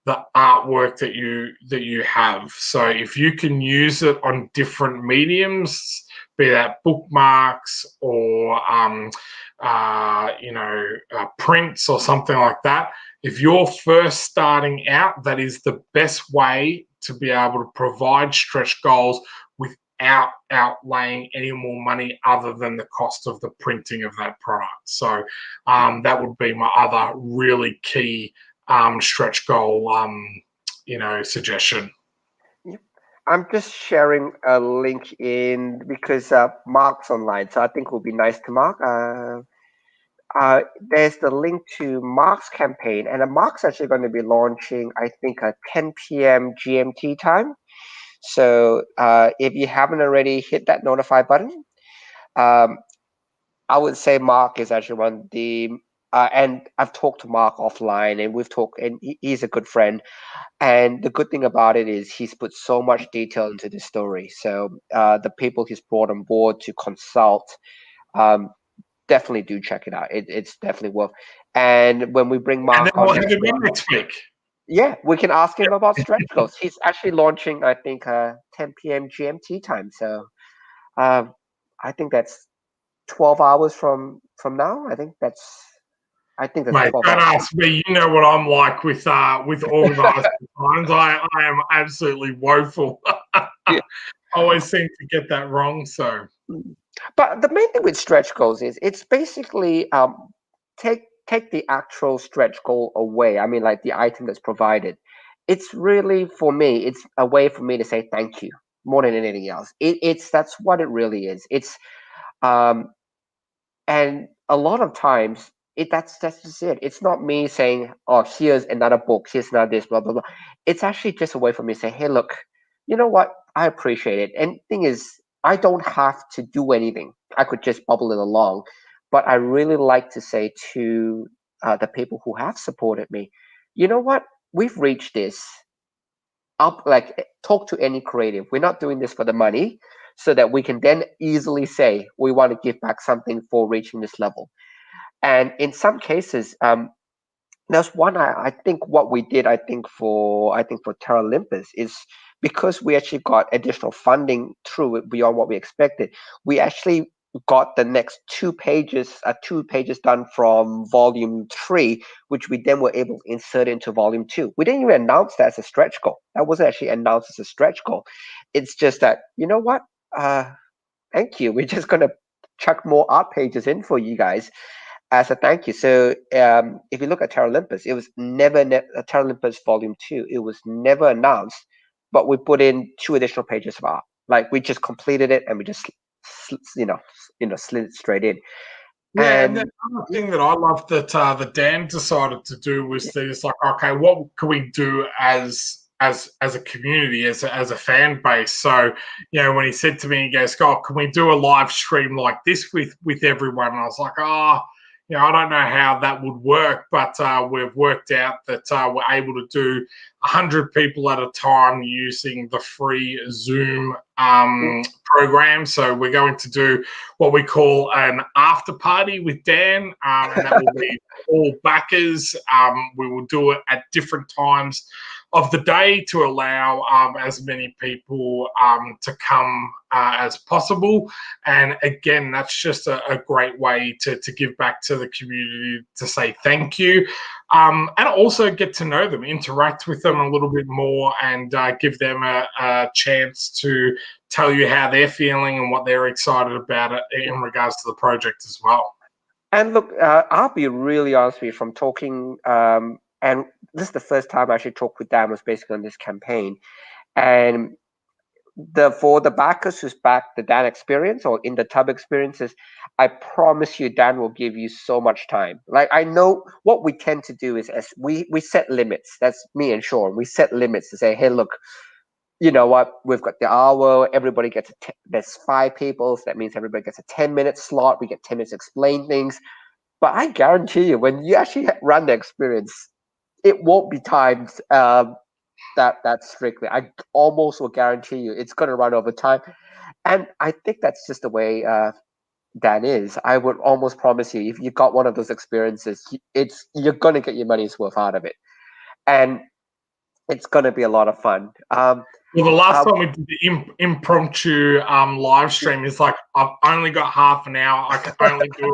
the artwork that you have. So if you can use it on different mediums, be that bookmarks or prints or something like that, if you're first starting out, that is the best way to be able to provide stretch goals without outlaying any more money other than the cost of the printing of that product. So that would be my other really key stretch goal, suggestion. I'm just sharing a link in because Mark's online, so I think it would be nice to Mark. There's the link to Mark's campaign, and Mark's actually going to be launching, I think, at 10 p.m. GMT time. So if you haven't already hit that notify button, I would say Mark is actually one of the and I've talked to Mark offline, and we've talked, and he's a good friend. And the good thing about it is he's put so much detail into the story. So the people he's brought on board to consult, definitely do check it out. It's definitely worth. And when we bring Mark on next week, yeah, we can ask him about stretch goals. He's actually launching, I think, 10 p.m. GMT time. So I think that's 12 hours from now. I think that's Mate, 12 don't hours. ask me. You know what I'm like with organising times. I am absolutely woeful. Yeah. I always seem to get that wrong. So, but the main thing with stretch goals is it's basically take the actual stretch goal away. I mean, like the item that's provided. It's really, for me, it's a way for me to say thank you more than anything else. That's what it really is. It's and a lot of times that's just it. It's not me saying, oh, here's another book, here's another this, blah blah blah. It's actually just a way for me to say, hey, look, you know what? I appreciate it. And thing is, I don't have to do anything. I could just bubble it along. But I really like to say to the people who have supported me, you know what? We've reached this. Like, talk to any creative. We're not doing this for the money, so that we can then easily say we want to give back something for reaching this level. And in some cases, there's one I think what we did, I think for Terra Olympus is because we actually got additional funding through it beyond what we expected. We actually got the next two pages done from volume 3, which we then were able to insert into volume 2. We didn't even announce that as a stretch goal. That wasn't actually announced as a stretch goal. It's just that, you know what? Thank you. We're just gonna chuck more art pages in for you guys as a thank you. So if you look at Terra Olympus, it was never Terra Olympus Volume 2. It was never announced, but we put in 2 additional pages of art. Like, we just completed it and we just slid it straight in. yeah, and the other thing that I loved that Dan decided to do was that it's like, okay, what can we do as a community, as a fan base? So, when he said to me, he goes, "God, can we do a live stream like this with everyone?" And I was like, I don't know how that would work, but we've worked out that we're able to do 100 people at a time using the free Zoom program. So we're going to do what we call an after party with Dan, and that will be all backers. We will do it at different times of the day to allow as many people to come as possible. And again, that's just a great way to give back to the community, to say thank you, and also get to know them, interact with them a little bit more, and give them a chance to tell you how they're feeling and what they're excited about it in regards to the project as well. And look, I'll be really honest with you from talking, and this is the first time I actually talked with Dan was basically on this campaign. And for the backers who's backed the Dan experience or in the tub experiences, I promise you Dan will give you so much time. Like I know what we tend to do is as we set limits. That's me and Sean. We set limits to say, hey, look, you know what? We've got the hour. Everybody gets there's 5 people, so that means everybody gets a 10-minute slot. We get 10 minutes to explain things. But I guarantee you, when you actually run the experience, it won't be timed that strictly. I almost will guarantee you it's going to run over time. And I think that's just the way Dan is. I would almost promise you, if you got one of those experiences, you're going to get your money's worth out of it. And it's going to be a lot of fun. Well, the last time we did the impromptu live stream is like, I've only got half an hour. I can only do it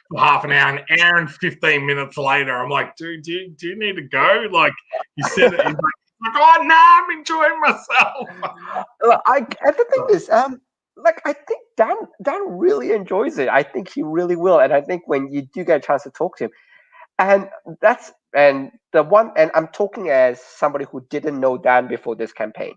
for half an hour. An hour and 15 minutes later, I'm like, dude, do you need to go? Like, you said it. He's like, oh, no, I'm enjoying myself. And the thing is, like, I think Dan really enjoys it. I think he really will. And I think when you do get a chance to talk to him, and I'm talking as somebody who didn't know Dan before this campaign.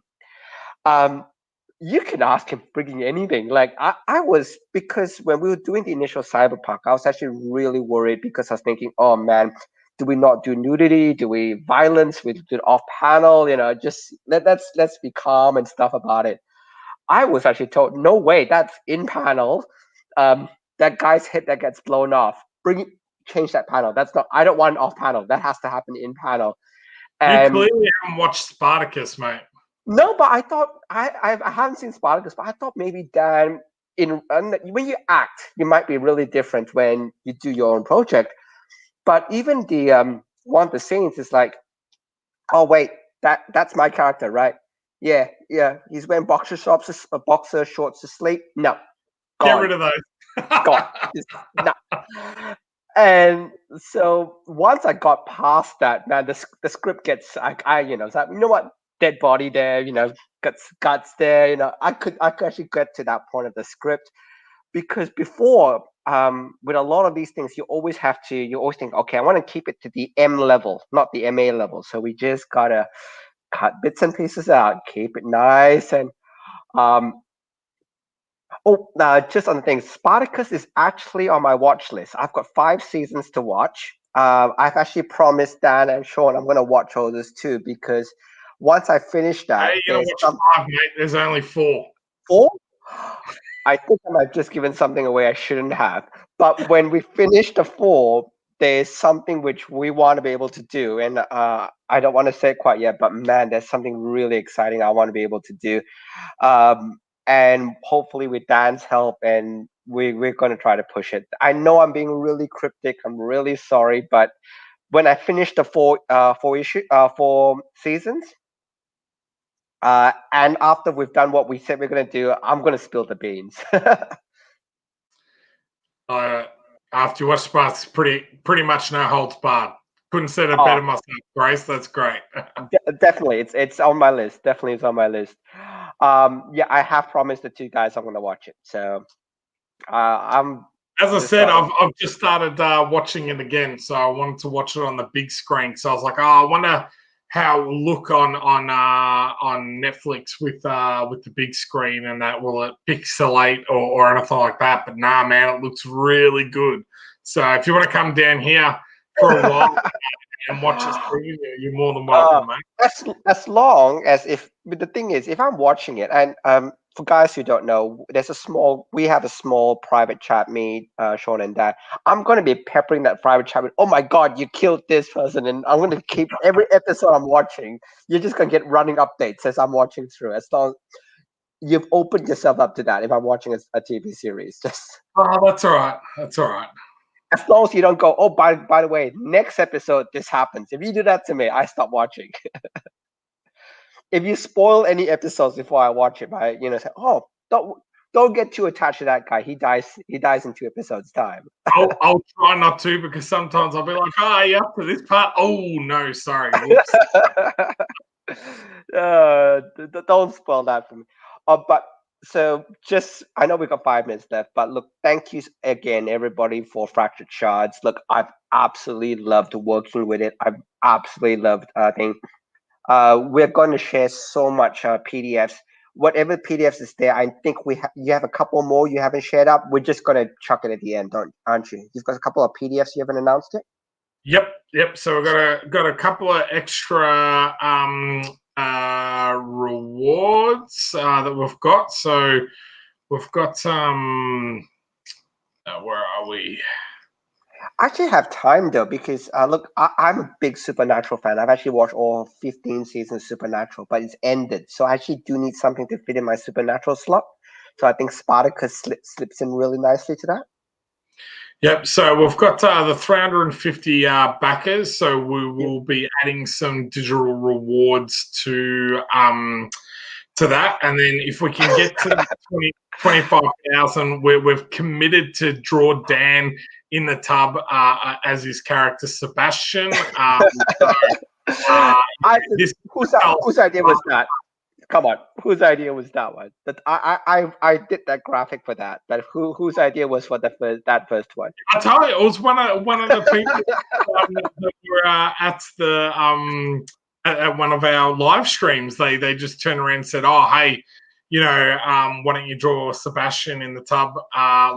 You can ask him frigging anything. Like I was, because when we were doing the initial Cyberpunk, I was actually really worried because I was thinking, oh man, do we not do nudity? Do we violence? We do it off panel? You know, just let's be calm and stuff about it. I was actually told, no way, that's in panel. That guy's head that gets blown off. Change that panel. That's not. I don't want it off panel. That has to happen in panel. You clearly haven't watched Spartacus, mate. No, but I thought I haven't seen Spartacus, but I thought maybe Dan when you act, you might be really different when you do your own project. But even the one of the scenes is like, oh wait, that's my character, right? Yeah. He's wearing boxer shorts to sleep. No, gone. Get rid of those. Gone. No. And so once I got past that, man, the script gets it's like, you know what, dead body there, guts there, I could actually get to that point of the script, because before with a lot of these things you always think, okay, I want to keep it to the M level, not the MA level, so we just gotta cut bits and pieces out, keep it nice. And just on the thing, Spartacus is actually on my watch list. I've got 5 seasons to watch. I've actually promised Dan and Sean I'm going to watch all this too, because once I finish that, hey, you're watch 5, mate. There's only 4. 4? I think I might have just given something away I shouldn't have. But when we finish the 4, there's something which we want to be able to do, and I don't want to say it quite yet, but man, there's something really exciting I want to be able to do. And hopefully with Dan's help, and we're going to try to push it. I know I'm being really cryptic. I'm really sorry, but when I finish the 4 seasons, and after we've done what we said we're going to do, I'm going to spill the beans. After you watch Sparks, pretty much no holds barred. Couldn't say it better myself, Grace. That's great. Definitely, it's on my list. Definitely, it's on my list. I have promised the 2 guys I'm going to watch it. So, I'm. As I said, I've just started watching it again. So I wanted to watch it on the big screen. So I was like, I wonder how it will look on Netflix with the big screen, and that will it pixelate or anything like that. But nah, man, it looks really good. So if you want to come down here for a while and watch this thing, you're more than welcome, mate. As long as but the thing is, if I'm watching it, and for guys who don't know, we have a small private chat, me, Sean and Dan. I'm going to be peppering that private chat with, oh my God, you killed this person. And I'm going to keep every episode I'm watching. You're just going to get running updates as I'm watching through. As long you've opened yourself up to that. If I'm watching a TV series, that's all right. That's all right. As long as you don't go, oh, by the way, next episode, this happens. If you do that to me, I stop watching. If you spoil any episodes before I watch it, by say, oh, don't get too attached to that guy. He dies in 2 episodes time. I'll try not to, because sometimes I'll be like, yeah, up to this part. Oh no, sorry. Don't spoil that for me. But So just, I know we've got 5 minutes left, but look, thank you again, everybody, for Fractured Shards. Look, I've absolutely loved working with it. I've absolutely loved, I think, we're going to share so much PDFs. Whatever PDFs is there, I think you have a couple more you haven't shared up. We're just going to chuck it at the end, aren't you? You've got a couple of PDFs you haven't announced it? Yep. So we've got a couple of extra rewards that we've got. So we've got where are we? I actually have time though, because look, I'm a big Supernatural fan. I've actually watched all 15 seasons of Supernatural, but it's ended. So I actually do need something to fit in my Supernatural slot. So I think Spartacus slips in really nicely to that. Yep. So we've got the 350 backers. So we will be adding some digital rewards to that, and then if we can get to 25,000, we've committed to draw Dan in the tub as his character Sebastian. Whose idea was that? Come on, whose idea was that one? That I did that graphic for that. But whose idea was for that first one? I tell you, it was one of the people that were at the at one of our live streams. They just turned around and said, "Oh, hey, why don't you draw Sebastian in the tub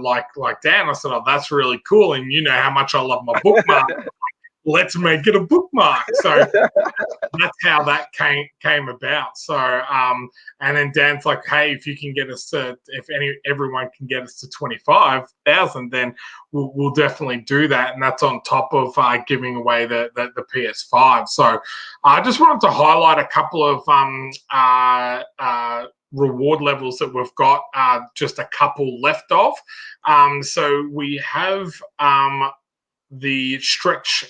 like Dan?" I said, "Oh, that's really cool, and you know how much I love my bookmark. Let's make it a bookmark." So that's how that came about. So and then Dan's like, "Hey, if you can get us to, everyone can get us to 25,000, then we'll definitely do that." And that's on top of giving away the PS5. So I just wanted to highlight a couple of reward levels that we've got, just a couple left of. So we have the sketch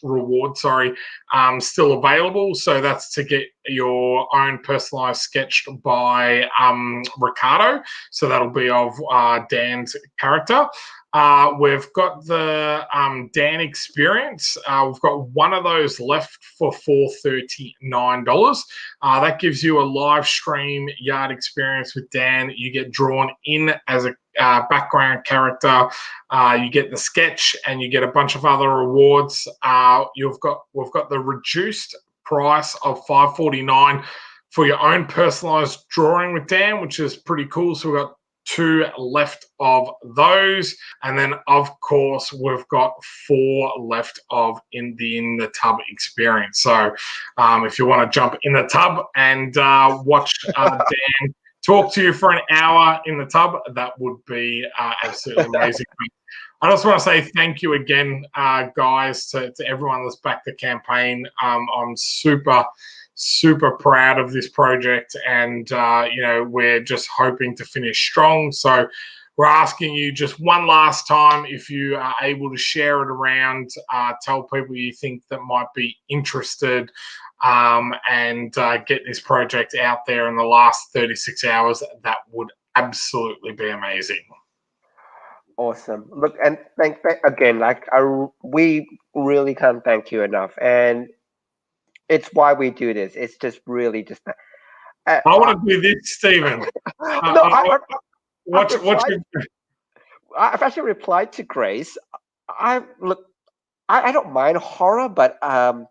reward, still available. So that's to get your own personalized sketch by Ricardo. So that'll be of Dan's character. We've got the Dan experience. We've got one of those left for $439. That gives you a live stream yard experience with Dan. You get drawn in as a background character. You get the sketch, and you get a bunch of other rewards. We've got the reduced price of $549 for your own personalized drawing with Dan, which is pretty cool. So we've got 2 left of those, and then of course we've got 4 left of in the tub experience. So if you want to jump in the tub and watch Dan talk to you for an hour in the tub, that would be absolutely amazing. I just want to say thank you again, guys, to everyone that's backed the campaign. I'm super proud of this project, and we're just hoping to finish strong. So we're asking you just one last time, if you are able to share it around, tell people you think that might be interested, and get this project out there in the last 36 hours. That would absolutely be amazing. Awesome. Look, and thank again, we really can't thank you enough, and it's why we do this. It's just really just. I want to do this, Stephen. I've actually replied to Grace. I don't mind horror, but I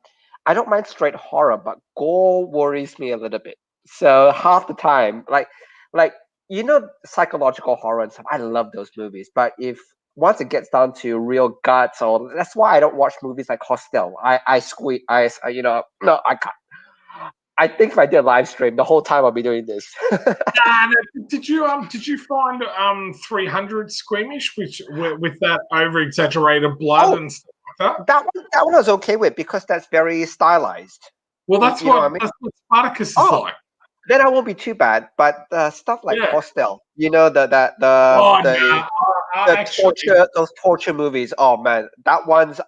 don't mind straight horror, but gore worries me a little bit. So half the time, psychological horror and stuff, I love those movies. But once it gets down to real guts, that's why I don't watch movies like Hostel. I can't. I think if I did a live stream, the whole time I'll be doing this. Did you find 300 Squeamish, which with that over exaggerated blood and stuff like that? That one I was okay with, because that's very stylized. Well, that's what Spartacus is like. Then I won't be too bad. But stuff like Hostel, those torture movies. Oh man, that one's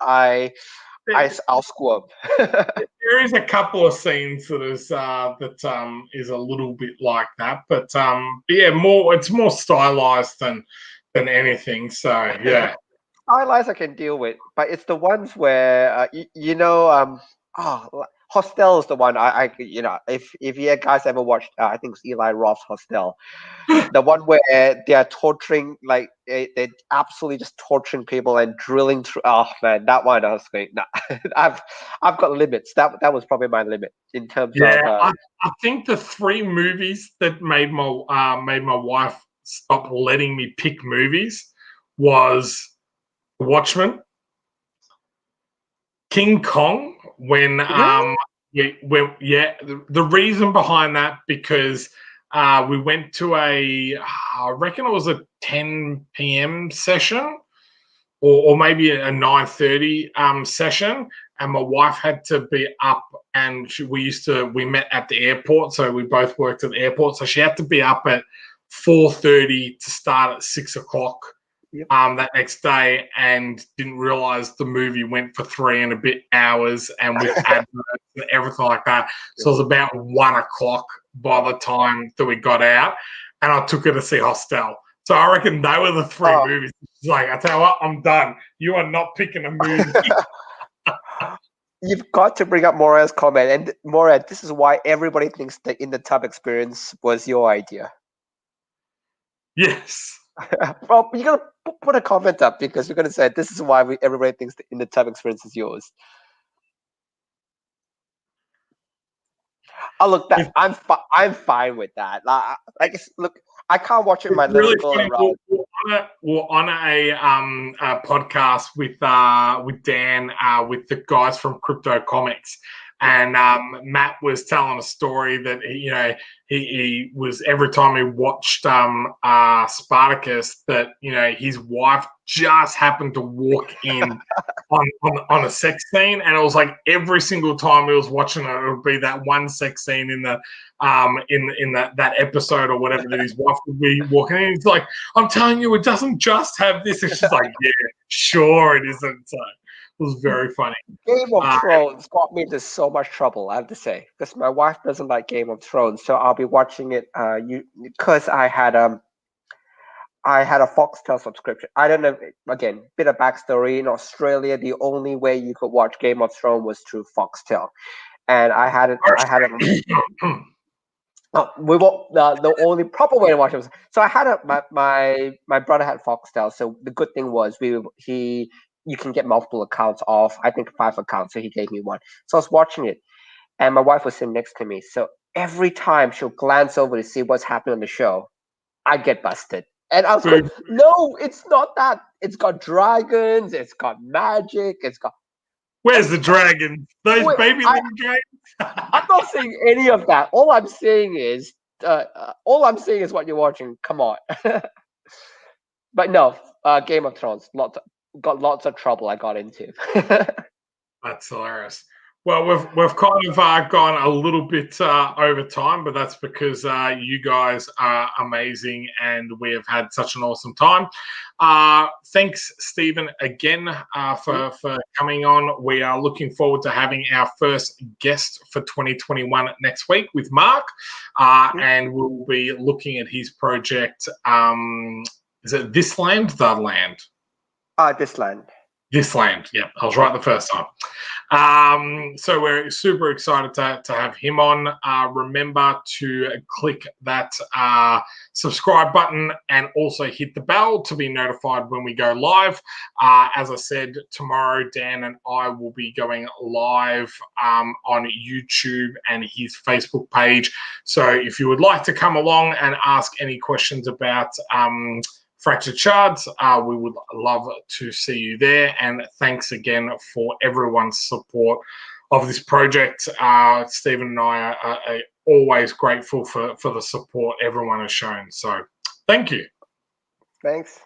I'll squirm. There is a couple of scenes that is a little bit like that, but it's more stylized than anything. So yeah, stylized I can deal with, but it's the ones where Hostel is the one you know, if you guys ever watched, I think it's Eli Roth's Hostel, the one where they are torturing, like they're absolutely just torturing people and drilling through. Oh man, that one I was going. Nah, I've got limits. That was probably my limit in terms of. Yeah, I think the 3 movies that made my wife stop letting me pick movies was Watchmen, King Kong. When Really? yeah, the reason behind that, because we went to I reckon it was a 10 p.m. session, or maybe a 9:30 session, and my wife had to be up, and we met at the airport, so we both worked at the airport, so she had to be up at 4:30 to start at 6 o'clock Yep. that next day, and didn't realize the movie went for 3 and a bit hours, and with adverts and everything like that. So it was about 1 o'clock by the time that we got out, and I took her to see Hostel. So I reckon they were the 3 Oh. movies. It's like, I tell you what, I'm done. You are not picking a movie. You've got to bring up Morad's comment, and Morad, this is why everybody thinks the In the Tub experience was your idea. Yes. Well, you're gonna put a comment up because you're gonna say this is why everybody thinks the In the Tub experience is yours. Oh, look, I'm fine with that. Like, look, I can't watch it with my It's little really girl funny. around. We're on a podcast with Dan, with the guys from Crypto Comics, and Matt was telling a story that he was, every time he watched Spartacus, that his wife just happened to walk in on a sex scene, and it was like every single time he was watching it, it would be that one sex scene in the that episode or whatever, that his wife would be walking in. He's like, I'm telling you, it doesn't just have this. And she's like, yeah, sure it isn't. So it was very funny. Game of Thrones got me into so much trouble, I have to say, because my wife doesn't like Game of Thrones, so I'll be watching it because I had a Foxtel subscription. I don't know. Again, bit of backstory. In Australia, the only way you could watch Game of Thrones was through Foxtel, and I had it. The only proper way to watch it was, so I had my brother had Foxtel. So the good thing was you can get multiple accounts off. I think 5 accounts. So he gave me one. So I was watching it, and my wife was sitting next to me. So every time she'll glance over to see what's happening on the show, I get busted. And I was like, no, it's not that. It's got dragons. It's got magic. It's got. Where's the dragon? Those baby little dragons. I'm not saying any of that. All I'm saying is what you're watching. Come on. But no, Game of Thrones. Got lots of trouble I got into. That's hilarious. Well, we've kind of gone a little bit over time, but that's because you guys are amazing and we have had such an awesome time. Thanks, Stephen, again for coming on. We are looking forward to having our first guest for 2021 next week with Mark, and we'll be looking at his project. Is it This Land, The Land? This Land. This Land, yeah, I was right the first time. So we're super excited to have him on. Remember to click that subscribe button and also hit the bell to be notified when we go live. As I said, tomorrow Dan and I will be going live on YouTube and his Facebook page. So if you would like to come along and ask any questions about Fractured Shards, we would love to see you there. And thanks again for everyone's support of this project. Stephen and I are always grateful for the support everyone has shown. So thank you. Thanks.